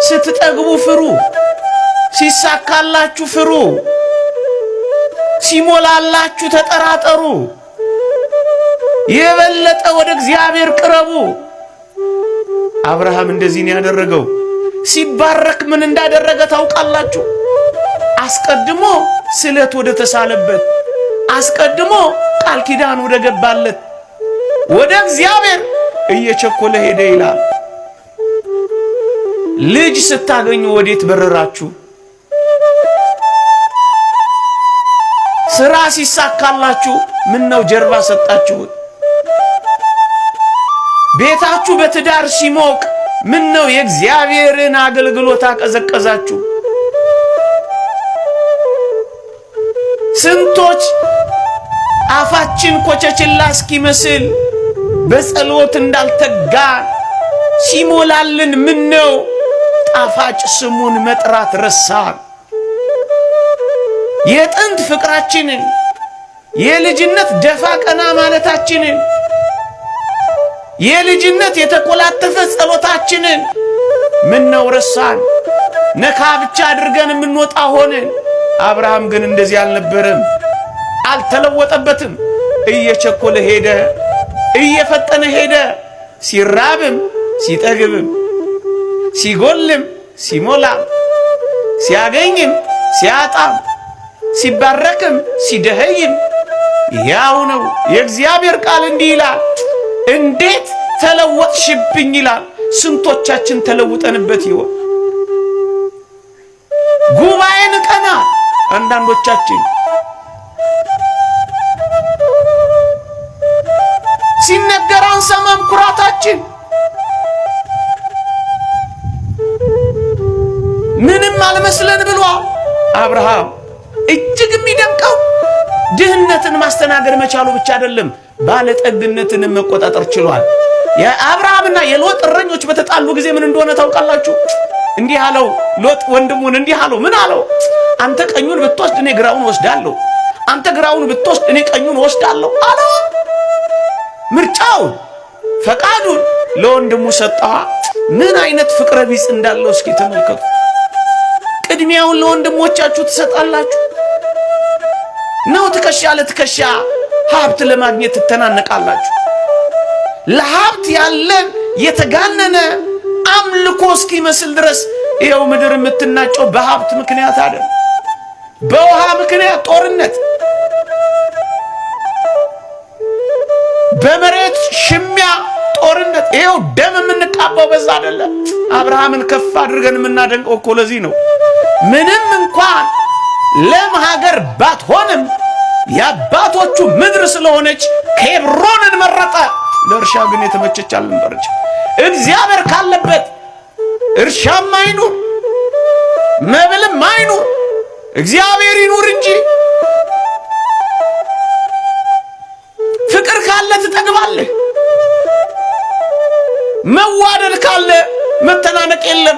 ስትጠግቡ ፍሩ፣ ሲሳካላችሁ ፍሩ፣ ሲሞላላችሁ ተጠራጠሩ፣ የበለጠ ወደ እግዚአብሔር ቅረቡ። አብርሃም እንደዚህ ነው ያደረገው። ሲባረክ ምን እንዳደረገ ታውቃላችሁ? አስቀድሞ ስለት ወደ ተሳለበት፣ አስቀድሞ ቃል ኪዳን ወደ ገባለት ወደ እግዚአብሔር እየቸኮለ ሄደ ይላል። ልጅ ስታገኙ ወዴት በረራችሁ? ስራ ሲሳካላችሁ ምን ነው ጀርባ ሰጣችሁ? ቤታችሁ በትዳር ሲሞቅ ምን ነው የእግዚአብሔርን አገልግሎት አቀዘቀዛችሁ? ስንቶች አፋችን ኮቸችላ እስኪመስል በጸሎት እንዳልተጋን ሲሞላልን ምን ነው ጣፋጭ ስሙን መጥራት ረሳን። የጥንት ፍቅራችንን የልጅነት ደፋ ቀና ማለታችንን የልጅነት የተቆላተፈ ጸሎታችንን ምን ነው ረሳን። ነካ ብቻ አድርገን የምንወጣ ሆነን። አብርሃም ግን እንደዚህ አልነበረም፣ አልተለወጠበትም። እየቸኮለ ሄደ፣ እየፈጠነ ሄደ። ሲራብም ሲጠግብም፣ ሲጎልም ሲሞላም፣ ሲያገኝም ሲያጣም፣ ሲባረክም ሲደኸይም ያው ነው። የእግዚአብሔር ቃል እንዲህ ይላል፣ እንዴት ተለወጥሽብኝ ይላል። ስንቶቻችን ተለውጠንበት ይሆን? ጉባኤን ቀና አንዳንዶቻችን ሲነገር አንሰማም። ኩራታችን ምንም አልመስለን ብሏል አብርሃም። እጅግ የሚደንቀው ድህነትን ማስተናገድ መቻሉ ብቻ አይደለም፣ ባለጠግነትን መቆጣጠር ችሏል። የአብርሃምና የሎጥ እረኞች በተጣሉ ጊዜ ምን እንደሆነ ታውቃላችሁ? እንዲህ አለው ሎጥ ወንድሙን፣ እንዲህ አለው። ምን አለው? አንተ ቀኙን ብትወስድ እኔ ግራውን ወስዳለሁ፣ አንተ ግራውን ብትወስድ እኔ ቀኙን ወስዳለሁ አለው። ምርጫውን ፈቃዱን ለወንድሙ ሰጣ። ምን አይነት ፍቅረ ቢጽ እንዳለው እስኪ ተመልከቱ። ቅድሚያውን ለወንድሞቻችሁ ትሰጣላችሁ ነው? ትከሻ ለትከሻ ሀብት ለማግኘት ትተናነቃላችሁ? ለሀብት ያለን የተጋነነ አምልኮ እስኪመስል ድረስ ይኸው ምድር የምትናጨው በሀብት ምክንያት አይደል? በውሃ ምክንያት ጦርነት፣ በመሬት ሽሚያ ጦርነት፣ ይኸው ደም የምንቃባው በዛ አይደለ? አብርሃምን ከፍ አድርገን የምናደንቀው እኮ ለዚህ ነው። ምንም እንኳን ለም ሀገር ባትሆንም የአባቶቹ ምድር ስለሆነች ኬብሮንን መረጠ። ለእርሻ ግን የተመቸች አልነበረች። እግዚአብሔር ካለበት እርሻም አይኑር መብልም አይኑር፣ እግዚአብሔር ይኑር እንጂ። ፍቅር ካለ ትጠግባለህ። መዋደድ ካለ መተናነቅ የለም።